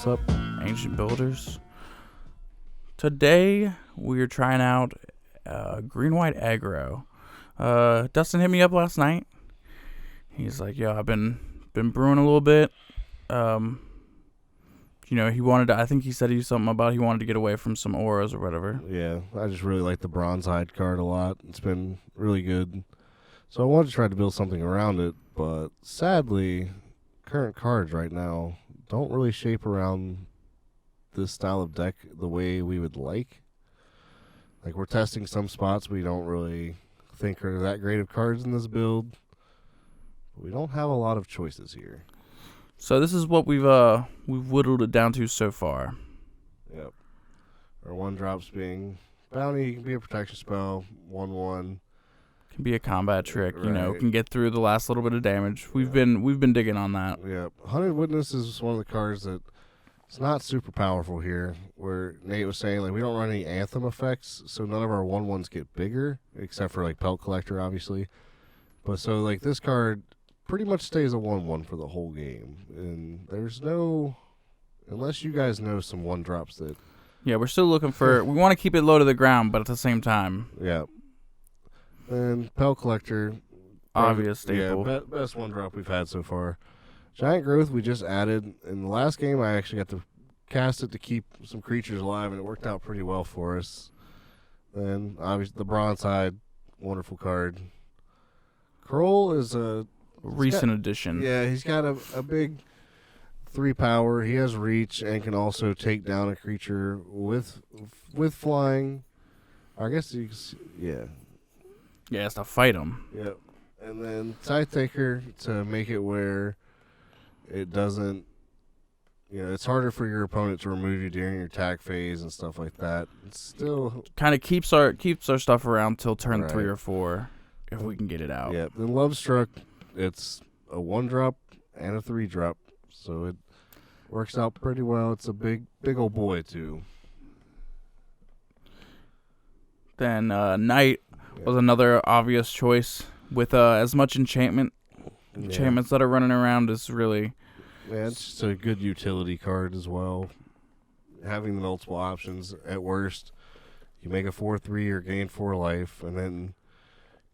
What's up? Ancient Builders. Today we're trying out green-white aggro. Dustin hit me up last night. He's like, "Yo, I've been brewing a little bit." He wanted to. I think he said he wanted to get away from some auras or whatever. Yeah, I just really like the bronze hide card a lot. It's been really good. So I wanted to try to build something around it, but sadly, current cards right now don't really shape around this style of deck the way we would like. Like, we're testing some spots we don't really think are that great of cards in this build. But we don't have a lot of choices here. So this is what we've whittled it down to so far. Yep. Our 1-drops being Bounty can be a protection spell, 1/1. Can be a combat trick, Right. can get through the last little bit of damage. We've been digging on that. Yep. Hunted Witness is one of the cards that it's not super powerful here, where Nate was saying, like, we don't run any Anthem effects, so none of our 1/1s get bigger, except for, like, Pelt Collector, obviously. But so, like, this card pretty much stays a 1/1 for the whole game. And there's no, unless you guys know some 1-drops that... Yeah, we're still looking for, we want to keep it low to the ground, but at the same time. Yeah. And Pelt Collector. Obvious staple. Yeah, best 1-drop we've had so far. Giant Growth we just added. In the last game, I actually got to cast it to keep some creatures alive, and it worked out pretty well for us. Then, obviously, the Bronze Hide, wonderful card. Kroll is a... Recent addition. Yeah, he's got a big 3 power. He has reach and can also take down a creature with flying. I guess yeah. Yeah, it's to fight him. Yep. And then Scythe Taker to make it where it doesn't, it's harder for your opponent to remove you during your attack phase and stuff like that. It's still kind of keeps our stuff around till turn right. 3 or 4 if we can get it out. Yeah. Then Love Struck, it's a 1-drop and a 3-drop, so it works out pretty well. It's a big old boy too. Then Knight was another obvious choice with as much enchantments that are running around is really... Yeah, it's just a good utility card as well. Having the multiple options, at worst, you make a 4/3 or gain 4 life, and then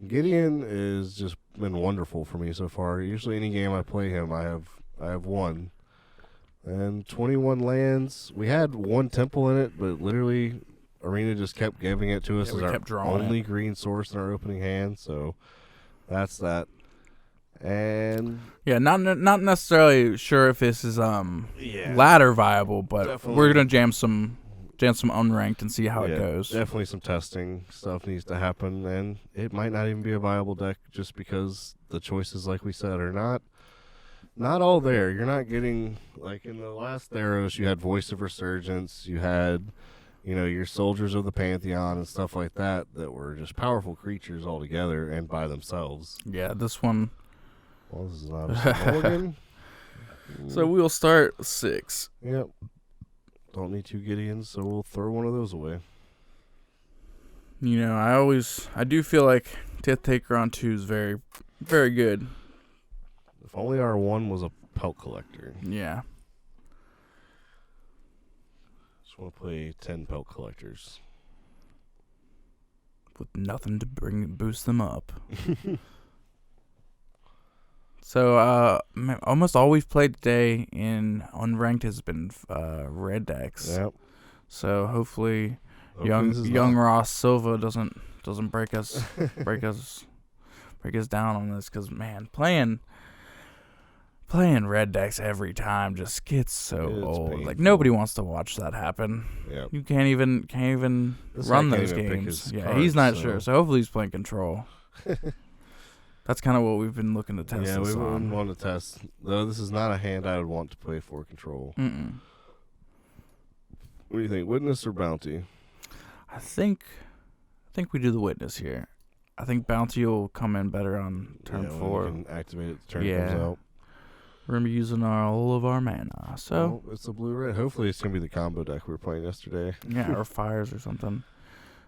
Gideon is just been wonderful for me so far. Usually any game I play him, I have won. And 21 lands. We had 1 temple in it, but literally Arena just kept giving it to us as our only green source in our opening hand, so that's that. And yeah, not necessarily sure if this is ladder viable, but definitely. We're gonna jam some unranked and see how it goes. Definitely some testing stuff needs to happen, and it might not even be a viable deck just because the choices, like we said, are not all there. You're not getting, like in the last Theros, you had Voice of Resurgence, you had your Soldiers of the Pantheon and stuff like that were just powerful creatures altogether and by themselves. Yeah, this one. Well, this is obviously Mulligan. So we'll start 6. Yep. Don't need 2 Gideons, so we'll throw one of those away. I do feel like Tith Taker on 2 is very, very good. If only our 1 was a Pelt Collector. Yeah. Just want to play 10 Pelt Collectors. With nothing to boost them up. So, almost all we've played today in unranked has been red decks. Yep. So hopefully young Ross Silva doesn't break us down on this, because man, playing red decks every time just gets so old. Painful. Like, nobody wants to watch that happen. Yep. You can't even run those games. Yeah, he's not sure. So hopefully he's playing control. That's kind of what we've been looking to test. Yeah, we on. want to test. Though this is not a hand I would want to play for control. Mm-mm. What do you think, Witness or Bounty? I think we do the Witness here. I think Bounty will come in better on turn 4. We can activate it. The turn comes out. We're gonna be using all of our mana. So it's a blue-red. Hopefully, it's gonna be the combo deck we were playing yesterday. Yeah, or fires or something.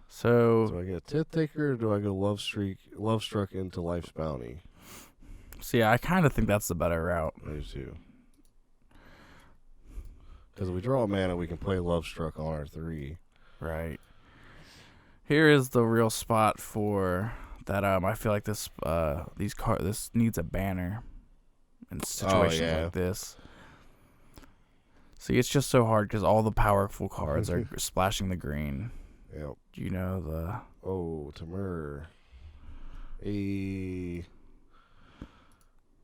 So I get Tith Taker, or do I go Love Struck into Life's Bounty? See, I kind of think that's the better route. I do too. Because if we draw a mana, we can play Love Struck on our 3. Right. Here is the real spot for that. I feel like this this needs a banner in situations like this. See, it's just so hard because all the powerful cards are splashing the green. Yep. You know the. Oh, Tamur.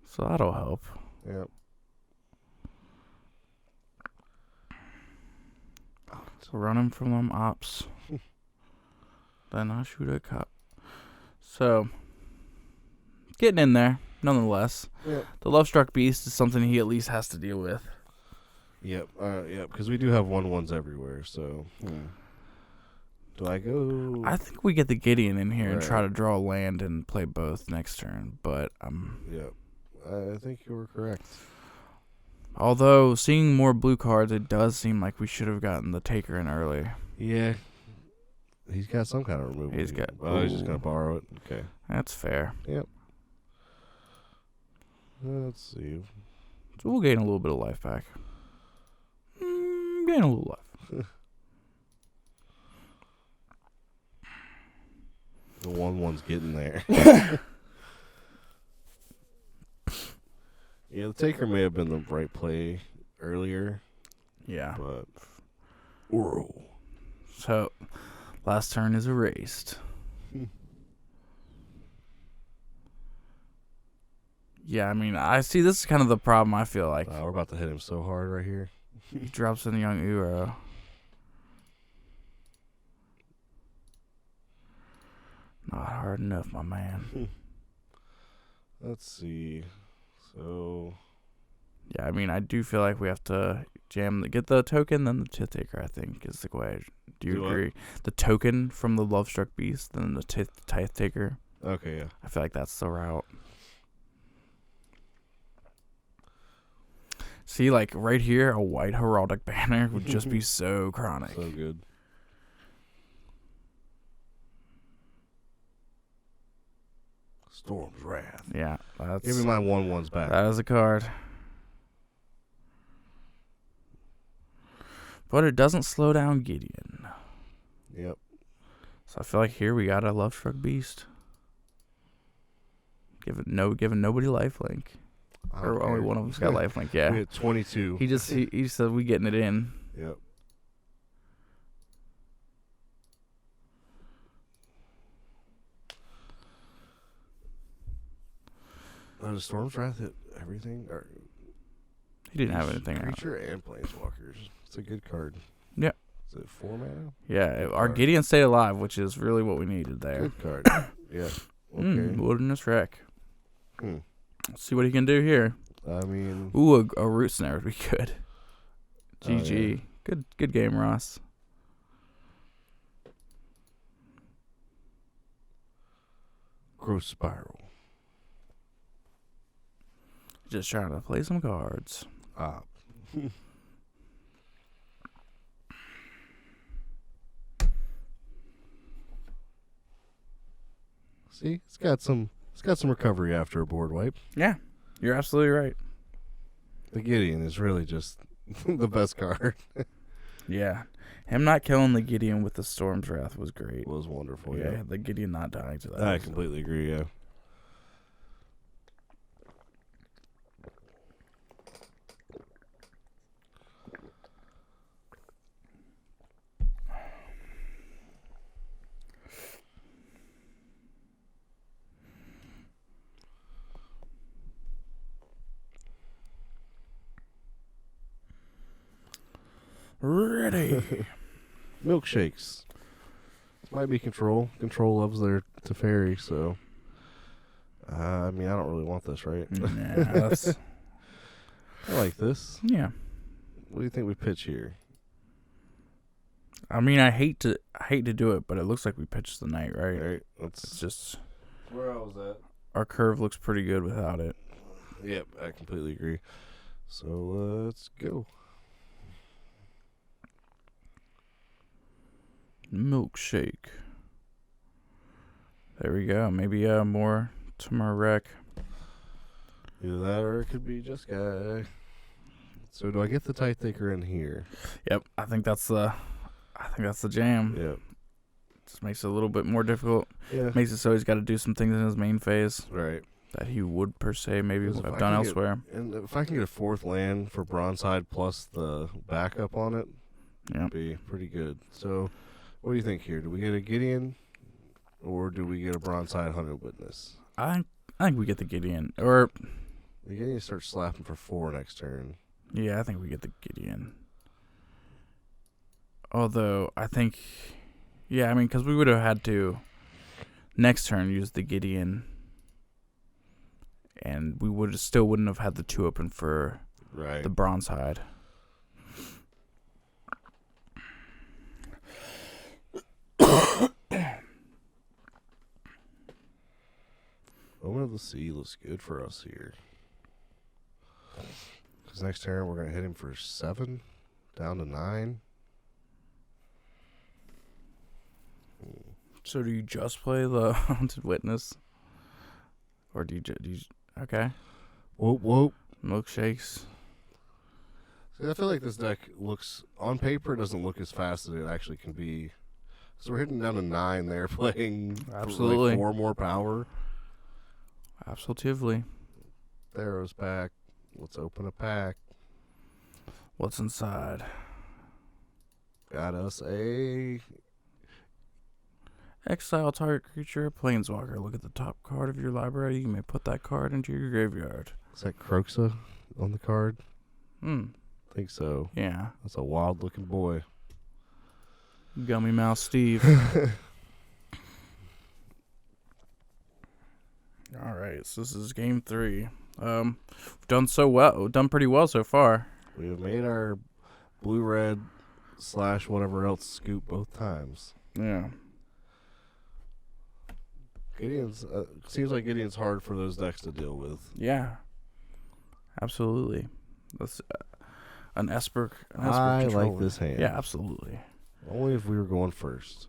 So that'll help. Yep. So running from them ops. Then I shoot a cop. So, getting in there, nonetheless. Yep. The Love-Struck Beast is something he at least has to deal with. Yep. Yep. Because we do have 1/1s everywhere. So, do I go? I think we get the Gideon in here and Right. try to draw a land and play both next turn. But Yep. I think you were correct. although seeing more blue cards, it does seem like we should have gotten the Taker in early. Yeah. He's got some kind of removal. He's got. Oh, he's just Ooh. gonna borrow it. Okay. That's fair. Yep. Let's see. So we'll gain a little bit of life back. Gain a little life. The 1/1's getting there. Yeah, the Taker may have been the right play earlier, Yeah. but Uro. So, last turn is erased. Yeah, I mean, I see this is kind of the problem, I feel like. We're about to hit him so hard right here. He drops in the young Uro. Not hard enough, my man. Let's see. So, Yeah, I mean, I do feel like we have to get the token, then the Tith Taker, I think, is the way. Do you Do what? agree? The token from the Love-Struck Beast, then the Tith Taker. okay, yeah. I feel like that's the route. See, like, right here, a white Heraldic Banner would just be so chronic. So good. Storm's Wrath. Yeah, that's... Give me my 1/1s back. That is a card. But it doesn't slow down Gideon. Yep. So I feel like here we got a Love-Struck Beast. Giving nobody lifelink. I don't Or only care. one of them's got lifelink, yeah. We had 22. He said we getting it in. Yep. Does Storm's Wrath hit everything? Or He didn't have anything out. Creature and Planeswalkers. It's a good card. Yeah. Is it 4 mana? Yeah, our card. Gideon stayed alive, which is really what we needed there. Good card. Yeah. Okay. Wilderness Wreck. Hmm. Let's see what he can do here. I mean, Ooh, a Root Snare would be good. Oh, GG. yeah. Good game, Ross. Growth Spiral. Just trying to play some cards. See, it's got some recovery after a board wipe. Yeah, you're absolutely right. The Gideon is really just the best card. Yeah. Him not killing the Gideon with the Storm's Wrath was great. It was wonderful. Yeah, Yeah. the Gideon not dying to that. I completely agree. Yeah. Ready. Milkshakes. This might be Control. Control loves their Teferi, so. I mean, I don't really want this, right? Nah, that's, I like this. yeah. What do you think we pitch here? I mean, I hate to do it, but it looks like we pitched the Knight, right? All right, It's just where I was at. our curve looks pretty good without it. Yep, I completely agree. So let's go. Milkshake. There we go. Maybe more to my wreck. Either that or it could be just guy. So do I get the tie thicker in here? Yep, I think that's the jam. Yeah. Just makes it a little bit more difficult. Yeah. Makes it so he's got to do some things in his main phase. Right. That he would per se maybe have done elsewhere. And if I can get a 4th land for Bronzehide plus the backup on it, it'd be pretty good. So, what do you think here? Do we get a Gideon, or do we get a Bronzehide Hunter Witness? I think we get the Gideon, or the Gideon starts slapping for 4 next turn. Yeah, I think we get the Gideon. Although I think, because we would have had to next turn use the Gideon. And we wouldn't have had the 2 open for the Bronzehide. Moment of the Sea looks good for us here. Because next turn we're going to hit him for 7, down to 9. So do you just play the Haunted Witness? Or do you okay. Whoop, whoop. Milkshakes. See, I feel like this deck looks, on paper, it doesn't look as fast as it actually can be. So we're hitting down to 9 there, playing Absolutely. 4 more power. Absolutely. Theros back. Let's open a pack. What's inside? Got us a... Exile target creature, Planeswalker. Look at the top card of your library. You may put that card into your graveyard. Is that Croxa on the card? I think so. Yeah. That's a wild looking boy. Gummy Mouse Steve. All right, so this is game 3. We've done pretty well so far. We have made our blue-red / whatever else scoop both times. Yeah. Gideon's seems like Gideon's hard for those decks to deal with. Yeah. Absolutely. That's an Esper. I controller. like this hand. Yeah, absolutely. Only if we were going first.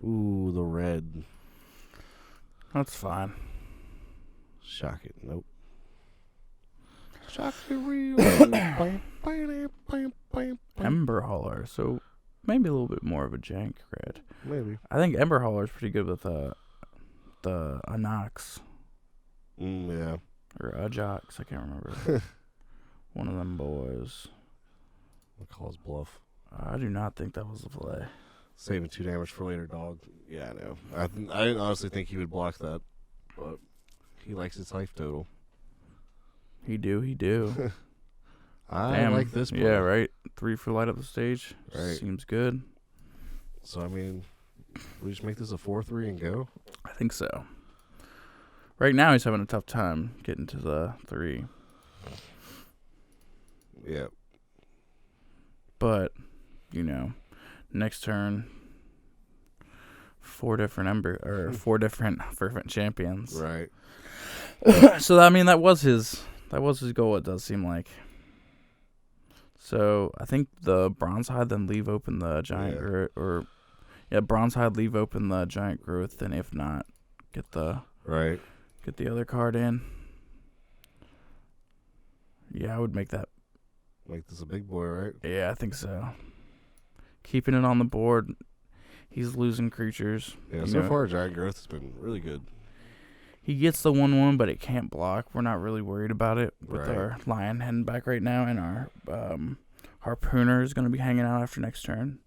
Ooh, the red. That's fine. Shock it. Nope. Shock it real. Ember Hauler. So maybe a little bit more of a jank red. Maybe. I think Ember Hauler is pretty good with the Anox. Yeah. Or Ajax. I can't remember. One of them boys. I'll call his bluff. I do not think that was the play. Saving 2 damage for later, dog. Yeah, I know. I honestly think he would block that, but he likes his life total. He do. I like this play. Yeah, right. 3 for light up the stage. Right. Seems good. So, I mean, we just make this a 4-3 and go? I think so. Right now, he's having a tough time getting to the 3. Yeah. But, next turn, 4 different Fervent Champions. Right. So, I mean, that was his goal, it does seem like. So, I think the Bronzehide then leave open the Giant Bronzehide leave open the Giant Growth, and if not, get the other card in. Yeah, I would make that. Make this a big boy, right? Yeah, I think so. Keeping it on the board. He's losing creatures. Yeah, so far Giant Growth has been really good. He gets the 1/1, but it can't block. We're not really worried about it with Right. our Lion heading back right now, and our Harpooner is going to be hanging out after next turn.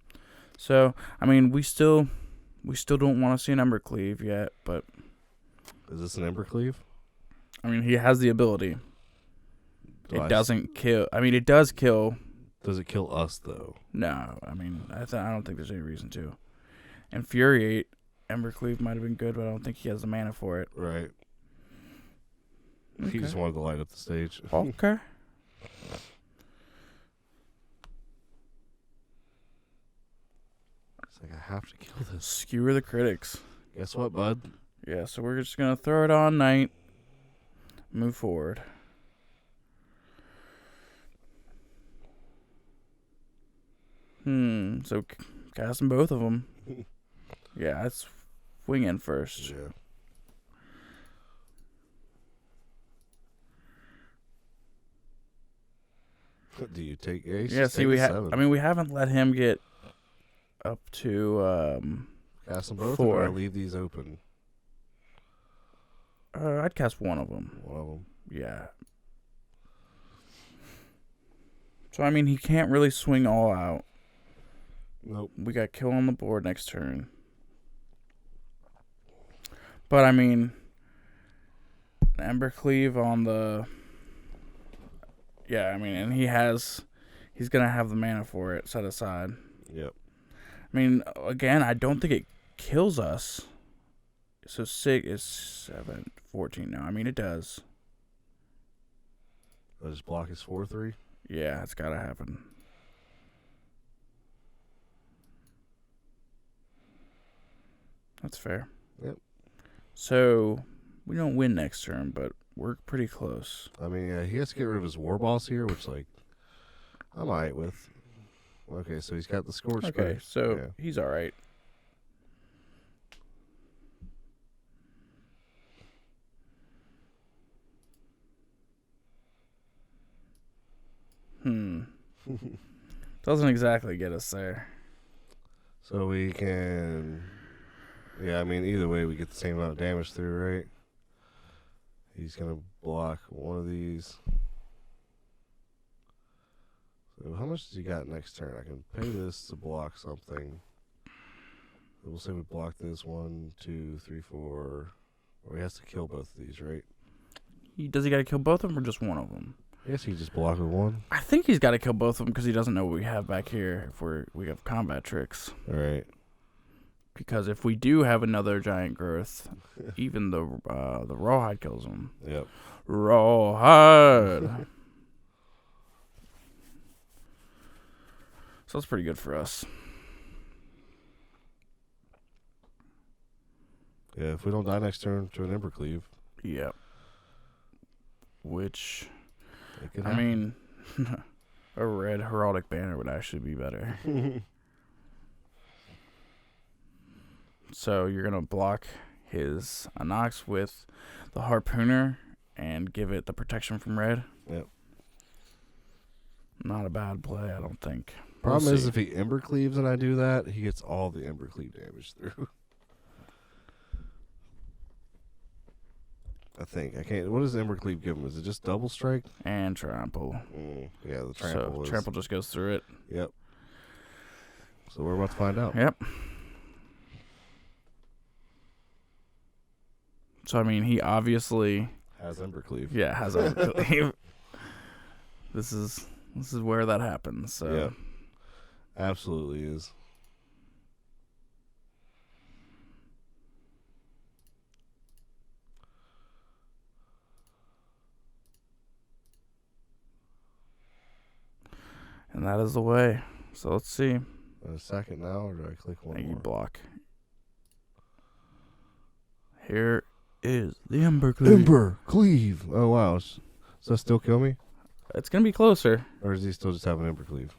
So, I mean, we still don't want to see an Embercleave yet, but... Is this an Embercleave? I mean, he has the ability. It doesn't kill. I mean, it does kill. Does it kill us, though? No. I mean, I don't think there's any reason to. Infuriate, Embercleave might have been good, but I don't think he has the mana for it. Right. Okay. He just wanted to light up the stage. Okay. It's like, I have to kill this. Skewer the critics. Guess what, bud? Yeah, so we're just going to throw it on night. Move forward. So casting both of them. Yeah, let's wing in first. Yeah. Do you take ace? Yeah, see, we haven't let him get up to cast them both, 4. or I leave these open? I'd cast one of them. One of them. Yeah. So, I mean, he can't really swing all out. Nope. We got kill on the board next turn. But, I mean, Embercleave on the... Yeah, I mean, and he's going to have the mana for it set aside. Yep. I mean, again, I don't think it kills us. So 6 is 7, 14 now. I mean, it does. Does block his 4/3? Yeah, it's got to happen. That's fair. Yep. So, we don't win next turn, but we're pretty close. I mean, yeah, he has to get rid of his War Boss here, which, like, I'm all right with. Okay, so he's got the Scorch. Okay, so he's all right. Doesn't exactly get us there. So we can... Yeah, I mean, either way, we get the same amount of damage through, right? He's going to block one of these. So how much does he got next turn? I can pay this to block something. We'll say we block this 1, 2, 3, 4. Or he has to kill both of these, right? Does he got to kill both of them or just one of them? I guess he just block with one. I think he's got to kill both of them because he doesn't know what we have back here if we have combat tricks. All right. Because if we do have another giant growth, even the rawhide kills him. Yep. Rawhide. So that's pretty good for us. Yeah, if we don't die next turn to an Embercleave. Yep. Which, I mean, a red heraldic banner would actually be better. So you're going to block his Anox with the Harpooner and give it the protection from red? Yep. Not a bad play, I don't think. Problem is, if he Embercleaves and I do that, he gets all the Embercleave damage through. I think. I can't. What does Embercleave give him? Is it just double strike? And trample. Yeah, the trample. So trample just goes through it. Yep. So we're about to find out. Yep. So, I mean, he obviously... Has Embercleave. Yeah, has Embercleave. This is where that happens. So. Yeah. Absolutely is. And that is the way. So let's see. A second now, or do I click one more? You block. Here is the Embercleave. Embercleave! Oh, wow. Does that still kill me? It's going to be closer. Or does he still just have an Embercleave?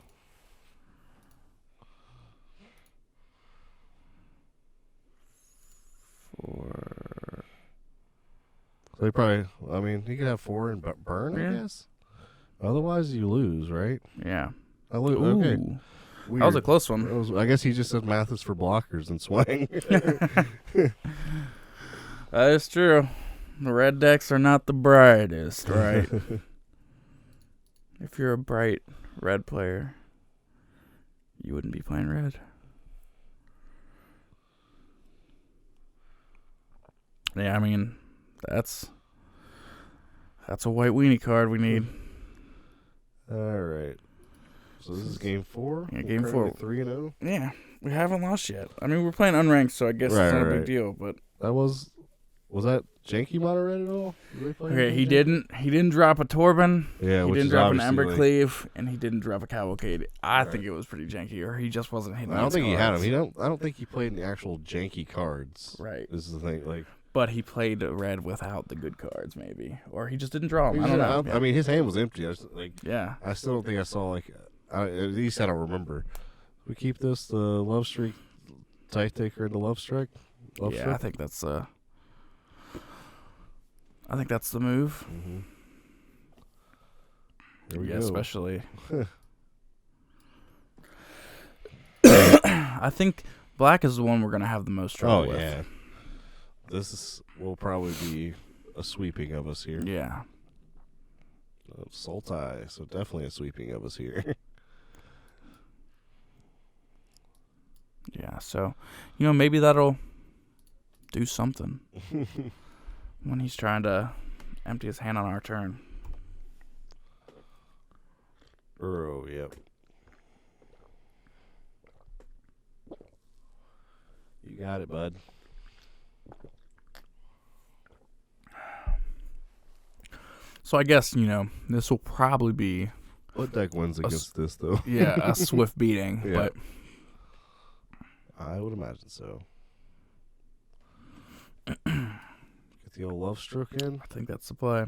So he probably, I mean, he could have 4 and burn, I guess? Otherwise, you lose, right? Yeah. I lose. Okay. Weird. That was a close one. I guess he just said math is for blockers and swing. That is true. The red decks are not the brightest, right? If you're a bright red player, you wouldn't be playing red. Yeah, I mean, that's a white weenie card we need. All right. So this is game 4? Yeah, game 4. 3-0? Yeah, we haven't lost yet. I mean, we're playing unranked, so I guess it's not a big deal, but... That was that janky mono red at all? Okay, he didn't drop a Torben. Yeah, he didn't drop an Embercleave, and he didn't drop a Cavalcade. I think it was pretty janky, or he just wasn't hitting. I don't think he had him. I don't think he played the actual janky cards. Right. This is the thing, like. But he played red without the good cards, maybe, or he just didn't draw them. I don't know. I mean, his hand was empty. I still don't think I saw at least I don't remember. We keep this the Love Streak, Tithe Taker, and the Love Strike. I think that's the move. Mm-hmm. Here we Yeah, go. especially. I think black is the one we're going to have the most trouble with. Oh, yeah. Will probably be a sweeping of us here. Yeah. Sultai, so definitely a sweeping of us here. Yeah, so, maybe that'll do something when he's trying to empty his hand on our turn. Uro, yep. You got it, bud. So I guess, this will probably be... What deck wins against this, though? Yeah, a swift beating, Yeah. but... I would imagine so. Get the old love stroke in. I think that's the play.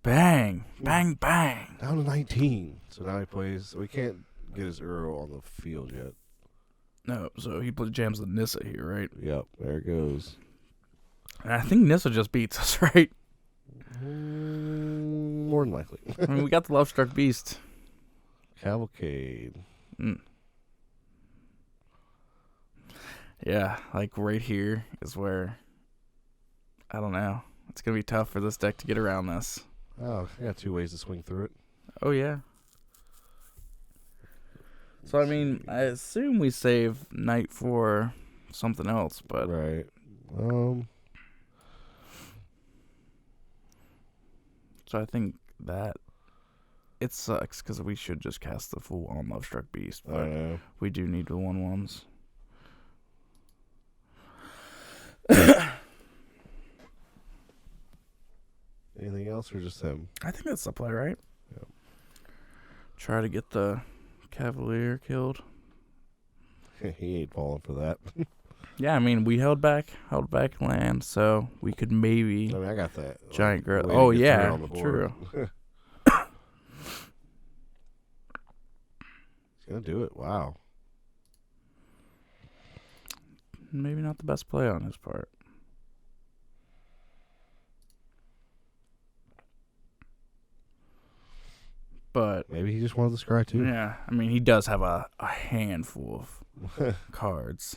Bang! Bang, bang! Down to 19. So now he plays... We can't get his Uro on the field yet. No, so he jams the Nissa here, right? Yep, there it goes. And I think Nissa just beats us, right? More than likely. I mean, we got the Love Struck Beast. Cavalcade. Yeah, like right here is where... I don't know. It's going to be tough for this deck to get around this. Oh, I got 2 ways to swing through it. Oh, yeah. So, I mean, I assume we save Knight for something else, but... Right. So I think that it sucks because we should just cast the full on Love Struck Beast, but we do need the 1/1s. Anything else or just him? I think that's the play, right? Yep. Try to get the Cavalier killed. He ain't falling for that. Yeah, I mean, we held back land, so we could maybe... I mean, I got that. Giant growth. way to Oh, get yeah, through on the board. true. He's going to do it. Wow. Maybe not the best play on his part. But... Maybe he just wanted to scry too. Yeah, I mean, he does have a handful of cards.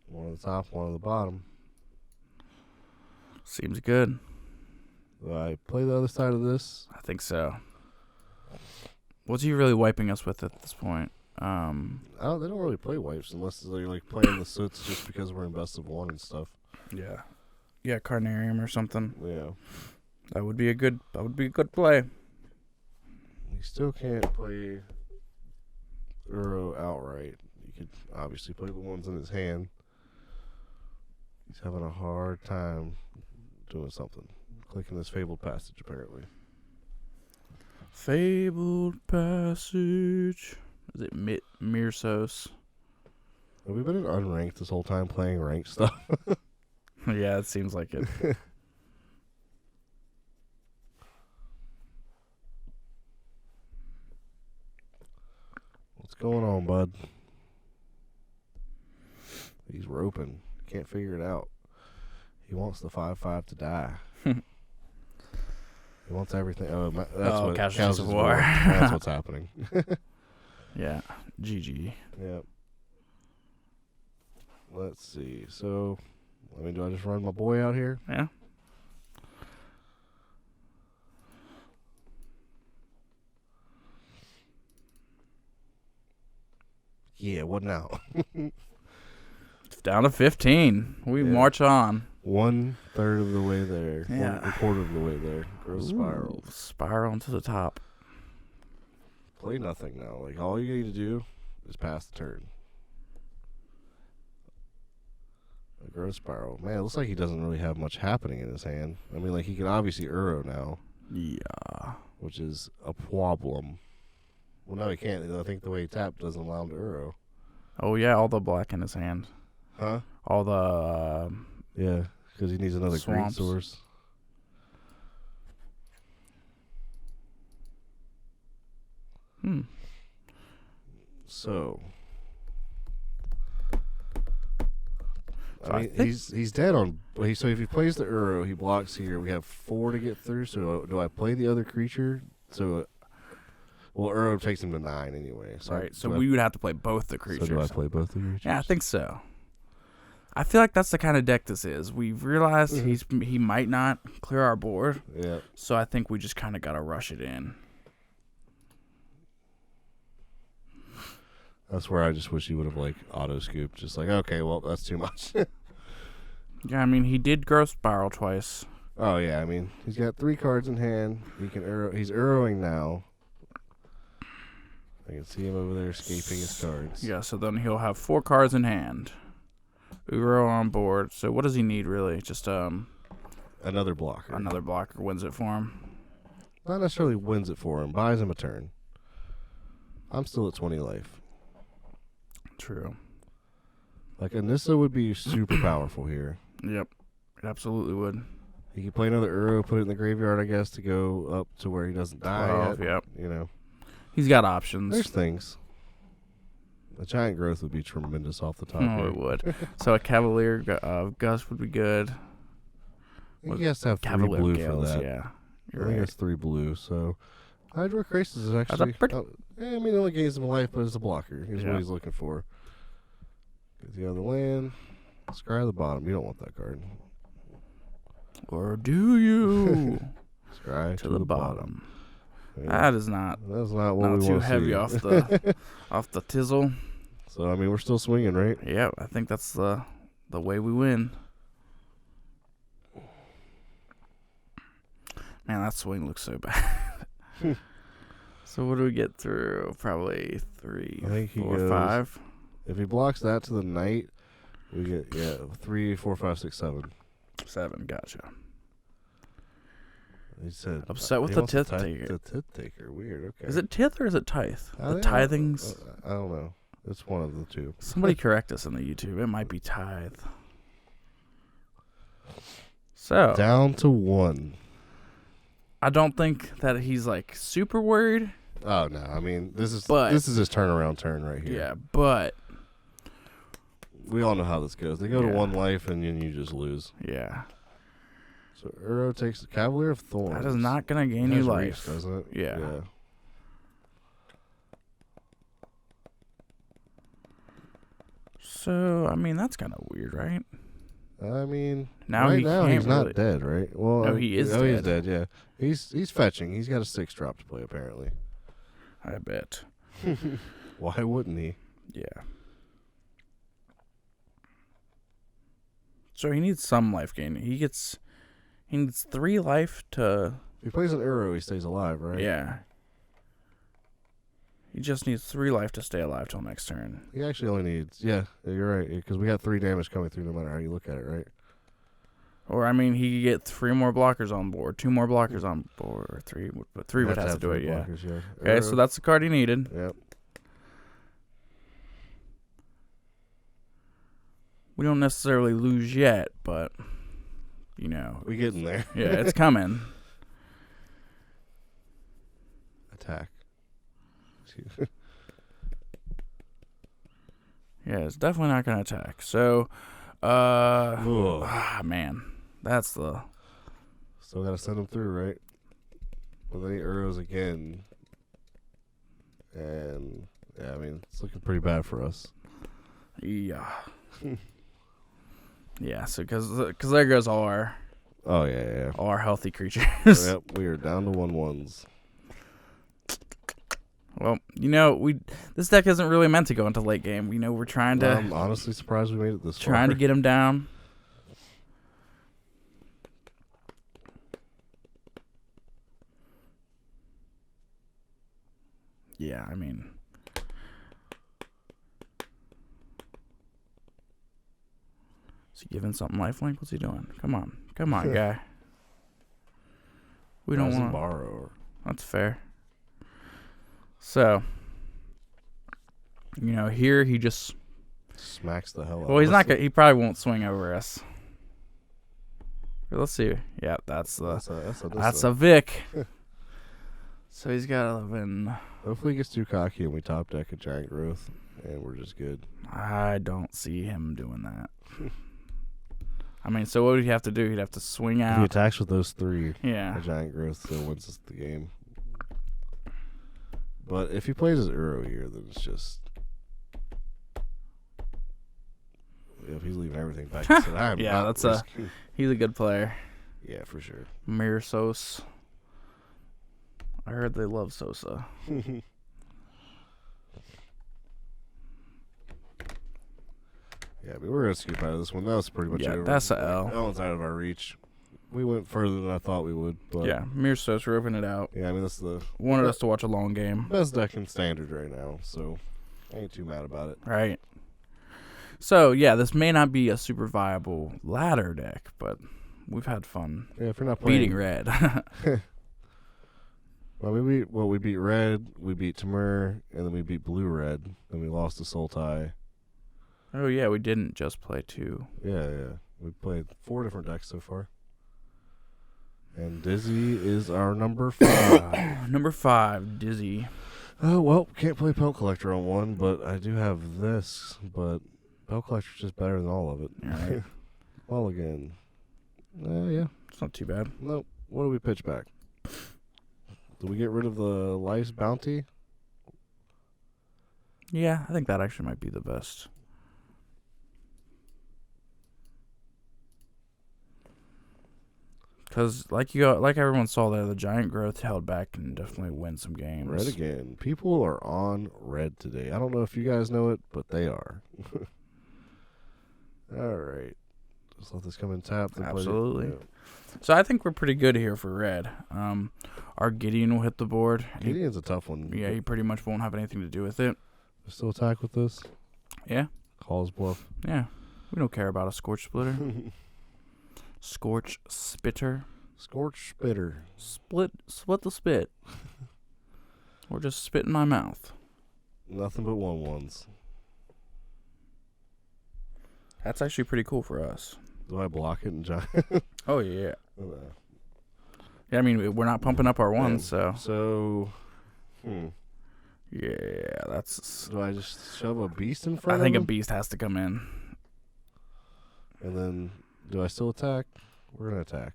One on the top, one on the bottom. Seems good. Do I play the other side of this? I think so. What's he really wiping us with at this point? They don't really play wipes unless they're like playing the suits just because we're in best of 1 and stuff. Yeah. Yeah, Carnarium or something. Yeah. That would be a good play. You still can't play Uro outright. You could obviously play the ones in his hand. He's having a hard time doing something. Clicking this Fabled Passage, apparently. Fabled Passage. Is it Mirsos? Have we been in unranked this whole time playing ranked stuff? Yeah, it seems like it. What's going on, bud? He's roping. Can't figure it out. He wants the 5/5 to die. He wants everything. Oh, that's what Casualties of War. That's what's happening. Yeah, GG. Yep. Let's see. So, do I just run my boy out here? Yeah. Yeah, what now? It's down to 15. We march on. 1/3 of the way there. Yeah. 1/4 of the way there. Grow spiral. Ooh, spiral to the top. Play nothing now. Like, all you need to do is pass the turn. A grow spiral. Man, it looks like he doesn't really have much happening in his hand. I mean, like, he can obviously Uro now. Yeah. Which is a problem. Well, no, he can't. I think the way he tapped doesn't allow him to Uro. Oh, yeah, all the black in his hand. Huh? All the... Yeah, because he needs another green Swamps. source. So So I mean, he's dead on. So if he plays the Uro, he blocks here. We have 4 to get through. So do I play the other creature? So, well, Uro takes him to 9 anyway. So right. So we would have to play both the creatures. So do I play both the creatures? Yeah, I think so. I feel like that's the kind of deck this is. We've realized he might not clear our board. Yeah. So I think we just kind of got to rush it in. That's where I just wish he would have like auto scooped. Just like, okay, well, that's too much. Yeah, I mean, he did Growth Spiral twice. Oh yeah, I mean, he's got 3 cards in hand. He's Uroing now. I can see him over there escaping his cards. Yeah, so then he'll have 4 cards in hand. Uro on board. So what does he need really? Just another blocker. Another blocker wins it for him. Not necessarily wins it for him. Buys him a turn. I'm still at 20 life. True. Like Anissa would be super powerful here. Yep, it absolutely would. He could play another Uro, put it in the graveyard, I guess, to go up to where he doesn't die. Yep. You know, he's got options. There's things. A Giant Growth would be tremendous off the top. Oh, it would. So a Cavalier Gust would be good. He has to have 3 Cavalier blue Gales, for that. Yeah, I think it's 3 blue. So Hydro Crisis is actually. I mean, it only gains him life, but it's a blocker. Here's what he's looking for. Get the other land. Scry the bottom. You don't want that card. Or do you? Scry to the bottom. Yeah. That's not what we want to see. Not too heavy off the off the tizzle. So I mean, we're still swinging, right? Yeah, I think that's the way we win. Man, that swing looks so bad. So what do we get through? Probably 3, 4, 5. If he blocks that to the knight, we get 3, 4, 5, 6, 7. 7, gotcha. He said upset with the Tith Taker. The Tith Taker, weird. Okay. Is it Tith or is it Tithe? The tithings. I don't know. It's one of the two. Somebody correct us in the YouTube. It might be Tithe. So down to 1. I don't think that he's like super worried. Oh no! I mean, this is his turnaround turn right here. Yeah, but we all know how this goes. They go to 1 life and then you just lose. Yeah. So Uro takes the Cavalier of Thorns. That is not gonna gain you life, doesn't it? Yeah. So I mean, that's kind of weird, right? I mean, now he's not dead, right? Well, no, he is. Oh, dead. He's dead. Yeah, he's fetching. He's got a 6 drop to play apparently. I bet. Why wouldn't he? Yeah. So he needs some life gain. He needs 3 life to. If he plays an Uro, he stays alive, right? Yeah. He just needs 3 life to stay alive till next turn. He actually only needs. Yeah, you're right. Because we got 3 damage coming through no matter how you look at it, right? Or I mean, he could get 3 more blockers on board, 2 more blockers on board, or 3. But 3 would have to do it. Yeah. Blockers, yeah. Okay, so that's the card he needed. Yep. We don't necessarily lose yet, but you know, we getting there. Yeah, it's coming. Attack. Yeah, it's definitely not gonna attack. So, man, that's the. Still gotta send him through, right? Well, then he Uros again, and yeah, I mean it's looking pretty bad for us. Yeah. Yeah, so because there goes all our. Oh yeah. All our healthy creatures. Yep, we are down to 1/1s. Well, you know, this deck isn't really meant to go into late game. You know, we're trying to. I'm honestly surprised we made it this far. Trying to get him down. Yeah, I mean. Is he giving something lifelink? What's he doing? Come on, guy. We don't want to borrow. That's fair. So, you know, here he just smacks the hell out. Well, he's not gonna. He probably won't swing over us. Let's see. Yeah, that's a Vic. So he's got 11. Hopefully he gets too cocky and we top deck a Giant Growth and we're just good. I don't see him doing that. I mean, so what would he have to do? He'd have to swing If he out. attacks with those 3, Yeah. a giant growth still wins the game. But if he plays his Uro here, then it's just... If he's leaving everything back, he said, I'm Yeah, not that's risking. he's a good player. Yeah, for sure. Mirsos. I heard they love Sosa. Yeah, but we're going to scoop out of this one. That was pretty much over. That's a L. That one's out of our reach. We went further than I thought we would. But Yeah, Mirsos ripping it out. Yeah, I mean, that's the Wanted us to watch a long game. best deck in Standard right now, so I ain't too mad about it. Right. So, yeah, this may not be a super viable ladder deck, but we've had fun Yeah, if you're not playing... beating red. Well, we beat red, we beat Tamur, and then we beat blue-red, and we lost to Sultai. Oh, yeah, we didn't just play 2. Yeah. We played 4 different decks so far. And Dizzy is our number 5. Number 5, Dizzy. Oh, well, can't play Pelt Collector on 1, but I do have this. But Pelt Collector's just better than all of it. All right. Well, again. Yeah. It's not too bad. Nope. What do we pitch back? Do we get rid of the Life's Bounty? Yeah, I think that actually might be the best. Because, like everyone saw there, the giant growth held back and definitely win some games. Red again. People are on red today. I don't know if you guys know it, but they are. All right. Just let this come in tap. Absolutely. Yeah. So I think we're pretty good here for red. Our Gideon will hit the board. Gideon's a tough one. Yeah, he pretty much won't have anything to do with it. Still attack with this? Yeah. Calls bluff. Yeah. We don't care about a Scorch Splitter. Scorch Spitter. Scorch Spitter. Split the spit. Or just spit in my mouth. Nothing but 1/1s. That's actually pretty cool for us. Do I block it and giant? Oh, yeah. Yeah, I mean, we're not pumping up our ones, so. So, Yeah, that's... do I just shove a beast in front I think a of him? beast has to come in. And then, do I still attack? We're going to attack.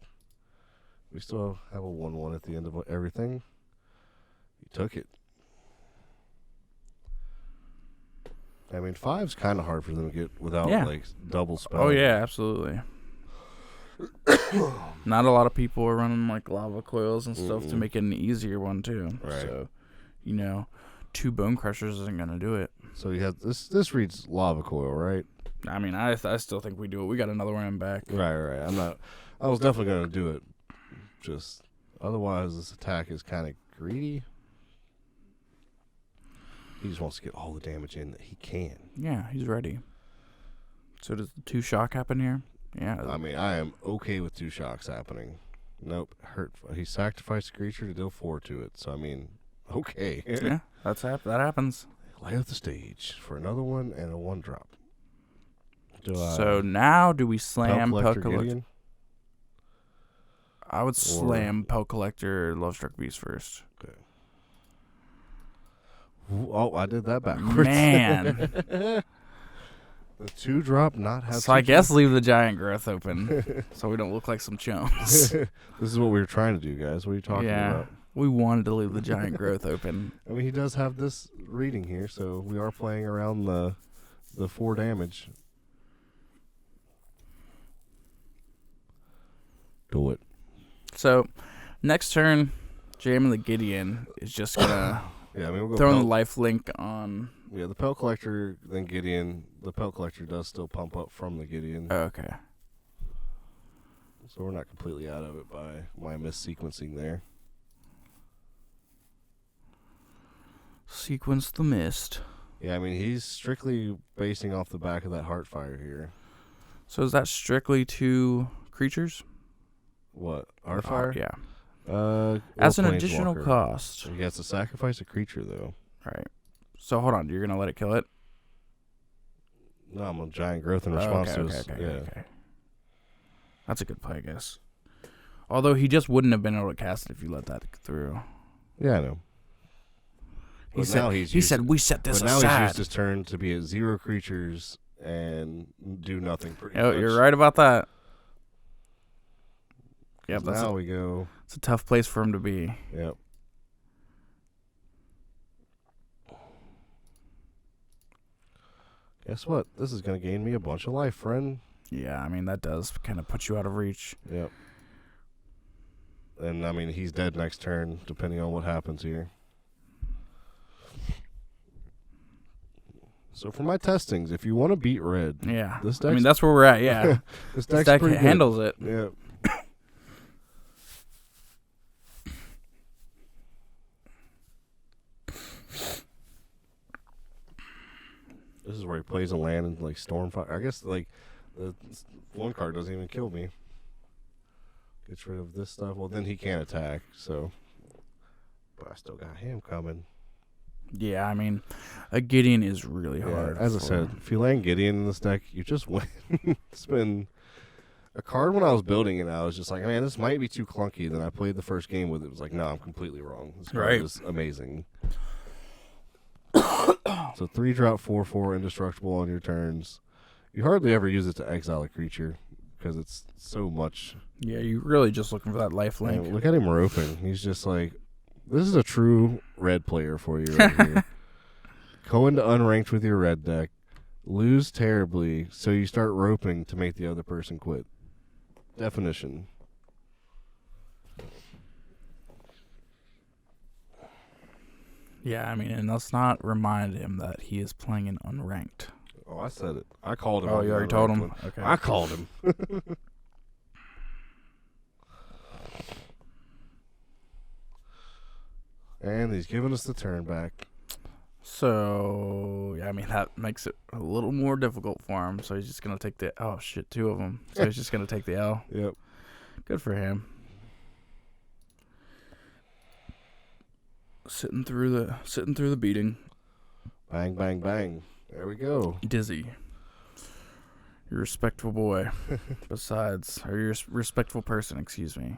We still have a 1/1 at the end of everything. He took it. I mean, 5's kind of hard for them to get without, double spell. Oh, yeah, absolutely. Not a lot of people are running, lava coils and stuff to make it an easier one, too. Right. So, 2 Bone Crushers isn't going to do it. So you have this reads lava coil, right? I mean, I still think we do it. We got another one in back. Right. I was definitely going to do it. Just, otherwise this attack is kind of greedy. He just wants to get all the damage in that he can. Yeah, he's ready. So does the 2 shock happen here? Yeah. I mean, I am okay with 2 shocks happening. Nope. He sacrificed a creature to deal 4 to it. So, I mean, okay. Yeah, that happens. Lay out the stage for another one and a 1-drop. So now do we slam Pelt Collector? Gideon? I would slam Pelt Collector Lovestruck Beast first. Okay. Oh, I did that backwards. Man. The 2-drop not have. So I guess leave the giant growth open so we don't look like some chumps. This is what we were trying to do, guys. What are you talking about? We wanted to leave the giant growth open. I mean, he does have this reading here, so we are playing around the 4 damage. Do it. So next turn, jamming the Gideon is just gonna Yeah, I mean, we'll go throwing the life link on. Yeah, the Pelt Collector, then Gideon. The Pelt Collector does still pump up from the Gideon. Oh, okay. So we're not completely out of it by my missequencing there. Sequence the mist. Yeah, I mean, he's strictly basing off the back of that Heartfire here. So is that strictly 2 creatures? What? Heartfire? Yeah. As an additional cost. He has to sacrifice a creature, though. Right. So hold on. You're going to let it kill it? No, I'm a giant growth in response to his... Okay. That's a good play, I guess. Although he just wouldn't have been able to cast it if you let that through. Yeah, I know. He said, we set this aside. But now he's used his turn to be at 0 creatures and do nothing pretty much. You're right about that. Yep. Now we go. It's a tough place for him to be. Yep. Guess what? This is going to gain me a bunch of life, friend. Yeah, I mean, that does kind of put you out of reach. Yep. And, I mean, he's dead next turn, depending on what happens here. So, for my testings, if you want to beat red... Yeah. This I mean, that's where we're at, yeah. this deck pretty handles good. it. Yeah. This is where he plays a land and like Stormfire. I guess like the one card doesn't even kill me. Gets rid of this stuff. Well, then he can't attack. So, but I still got him coming. Yeah, I mean, a Gideon is really hard. As I said, if you land Gideon in this deck, you just win. It's been a card when I was building it. I was just like, man, this might be too clunky. Then I played the first game with it. It was like, no, I'm completely wrong. This card is amazing. So 3-drop 4/4 indestructible on your turns. You hardly ever use it to exile a creature because it's so much. Yeah, you're really just looking for that life link. Man, look at him roping. He's just like, this is a true red player for you right here. Go into unranked with your red deck. Lose terribly, so you start roping to make the other person quit. Definition. Yeah, I mean, and let's not remind him that he is playing in unranked. Oh, I said it. I called him. Oh, you already told him? Okay. I called him. And he's giving us the turn back. So, yeah, I mean, that makes it a little more difficult for him. So he's just going to take the... Oh, shit, 2 of them. So he's just going to take the L. Yep. Good for him. Sitting through the beating. Bang, bang, bang. There we go. Dizzy. You're a respectful boy. You're a respectful person, excuse me.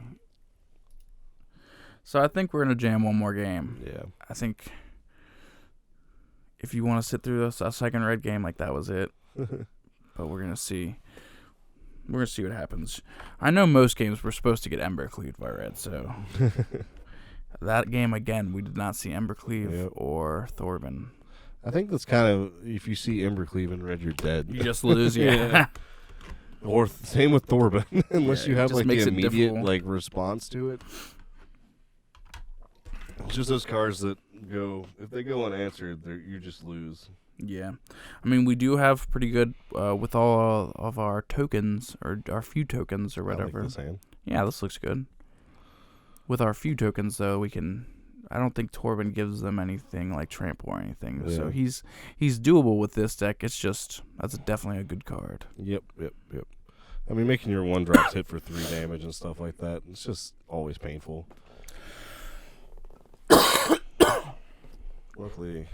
So I think we're going to jam one more game. Yeah. I think if you want to sit through a second red game, like that was it. But we're going to see. We're going to see what happens. I know most games we're supposed to get Ember Cleaved by red, so... That game, again, we did not see Embercleave or Thorben. I think that's kind of, if you see Embercleave in red, you're dead. You just lose, yeah. Or same with Thorben, unless you have like the immediate like response to it. It's just those cards that go, if they go unanswered, you just lose. Yeah. I mean, we do have pretty good, with all of our tokens, or our few tokens or whatever. I like this hand. Yeah, this looks good. With our few tokens, though, we can... I don't think Torben gives them anything like Trample or anything. Yeah. So he's doable with this deck. It's just... That's definitely a good card. Yep. I mean, making your 1-drops hit for 3 damage and stuff like that, it's just always painful. Luckily...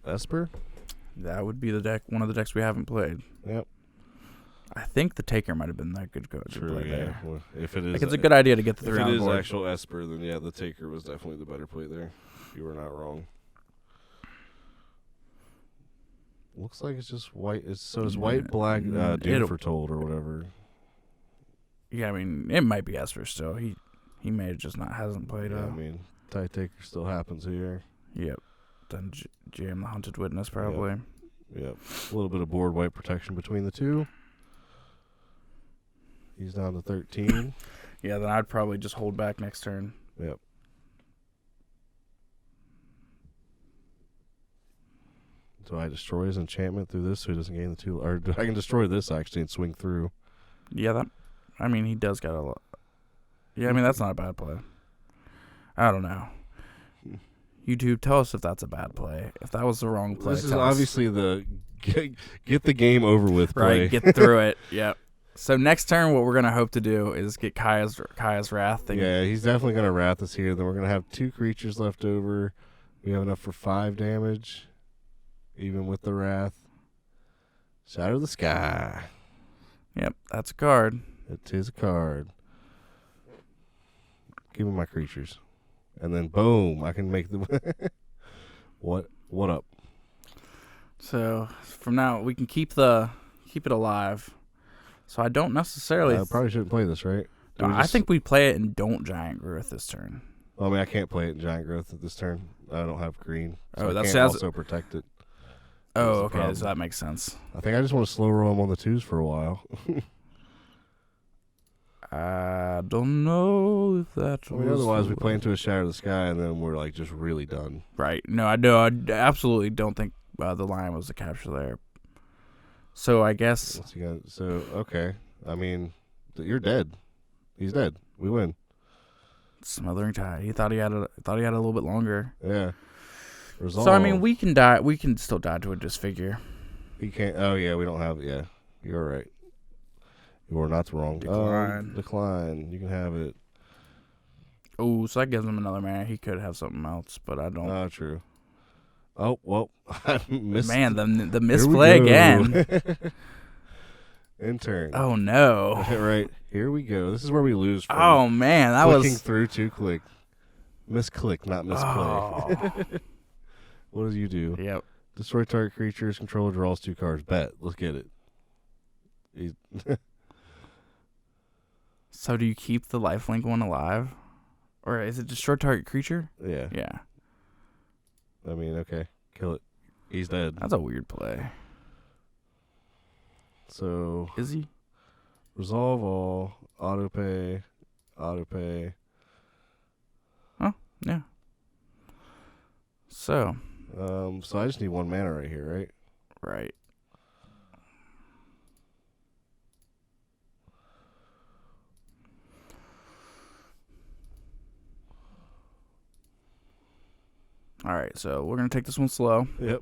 Esper? That would be the deck. One of the decks we haven't played. Yep. I think the Taker might have been that good card to play there. Well, if it is, like, it's a good idea to get the 3 on board. If it is actual Esper, then yeah, the Taker was definitely the better play there. You were not wrong. Looks like it's just white. It's white, black, Doom Foretold or whatever. Yeah, I mean, it might be Esper still. He may have just hasn't played. Yeah, I mean, Tide Taker still happens here. Yep. Then jam the Hunted Witness probably. Yep. A little bit of board white protection between the two. He's down to 13. Yeah, then I'd probably just hold back next turn. Yep. Do I destroy his enchantment through this so he doesn't gain the 2? Or I can destroy this actually and swing through. Yeah, I mean, he does got a lot. Yeah, I mean, that's not a bad play. I don't know. YouTube, tell us if that's a bad play. If that was the wrong play, this is obviously the get the game over with play. Right, get through it. Yep. So next turn, what we're going to hope to do is get Kaya's Wrath. Yeah, he's definitely going to Wrath us here. Then we're going to have 2 creatures left over. We have enough for 5 damage, even with the Wrath. Shadow the Sky. Yep, that's a card. It is a card. Give me my creatures. And then, boom, I can make the... What up? So, from now, we can keep the keep it alive. So I don't necessarily. I probably shouldn't play this, right? I think we play it and don't giant growth this turn. I mean, I can't play it in giant growth at this turn. I don't have green. So that I can't sounds. also protect it. Oh, okay. So that makes sense. I think I just want to slow roll him on the 2s for a while. I don't know if that's. Otherwise, we play into a Shatter the Sky, and then we're like just really done. Right. No, I know. I absolutely don't think the lion was the capture there. So I guess. Okay. I mean, you're dead. He's dead. We win. Smothering Tide. He thought he had a little bit longer. Yeah. Resolve. So I mean, we can die. We can still die to a disfigure. He can't. Oh yeah, we don't have. Yeah, you're right. You are not wrong. Decline. You can have it. Oh, so that gives him another mana. He could have something else, but I don't. Oh, true. Oh well, I missed. Man, the misplay again. In turn. Oh no! Right, here we go. This is where we lose. From oh man, that clicking was through 2-click. Misclick, not misplay. Oh. What do you do? Yep. Destroy target creatures. Controller draws 2 cards. Bet. Let's get it. So do you keep the lifelink one alive, or is it destroy target creature? Yeah. Yeah. I mean, okay, kill it. He's dead. That's a weird play. So is he? Resolve all. Autopay. Oh yeah. So I just need 1 mana right here, right? Right. All right, so we're going to take this one slow. Yep.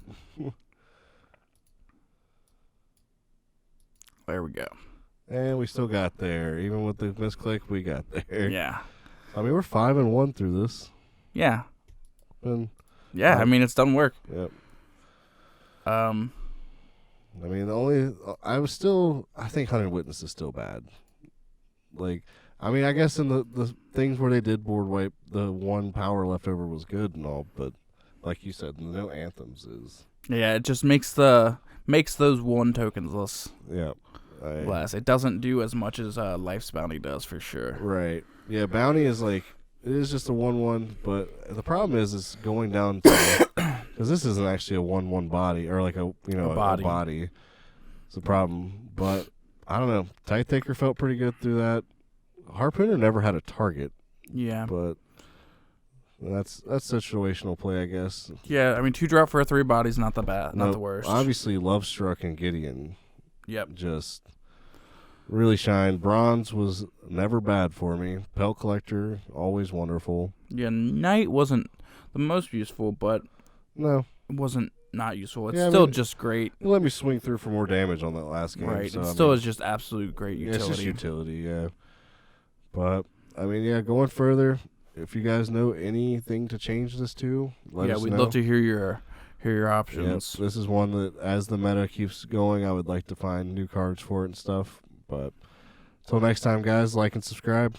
There we go. And we still got there. Even with the misclick, we got there. Yeah. I mean, we're 5-1 through this. Yeah. And, yeah, I mean, it's done work. Yep. I mean, I think Hunted Witness is still bad. Like, I mean, I guess in the things where they did board wipe, the 1 power left over was good and all, but like you said, no anthems is. Yeah, it just makes those 1 tokens less. Yeah. Less. It doesn't do as much as Life's Bounty does for sure. Right. Yeah, Bounty is like, it is just a 1/1, but the problem is it's going down to, because this isn't actually a 1/1 body, or like a body. It's a problem, but I don't know. Tithe Taker felt pretty good through that. Harpooner never had a target. Yeah. But that's situational play, I guess. Yeah, I mean, 2-drop for a 3 body's not the worst. Obviously, Love Struck and Gideon. Yep. Just really shined. Bronze was never bad for me. Pelt Collector, always wonderful. Yeah, Knight wasn't the most useful, but no, it wasn't not useful. It's still just great. It let me swing through for more damage on that last game. Right. So, it still is just absolute great utility. Yeah, it's just utility, yeah. But, I mean, yeah, going further, if you guys know anything to change this to, let us know. Yeah, we'd love to hear your options. Yep, this is one that, as the meta keeps going, I would like to find new cards for it and stuff. But, until next time, guys, like and subscribe.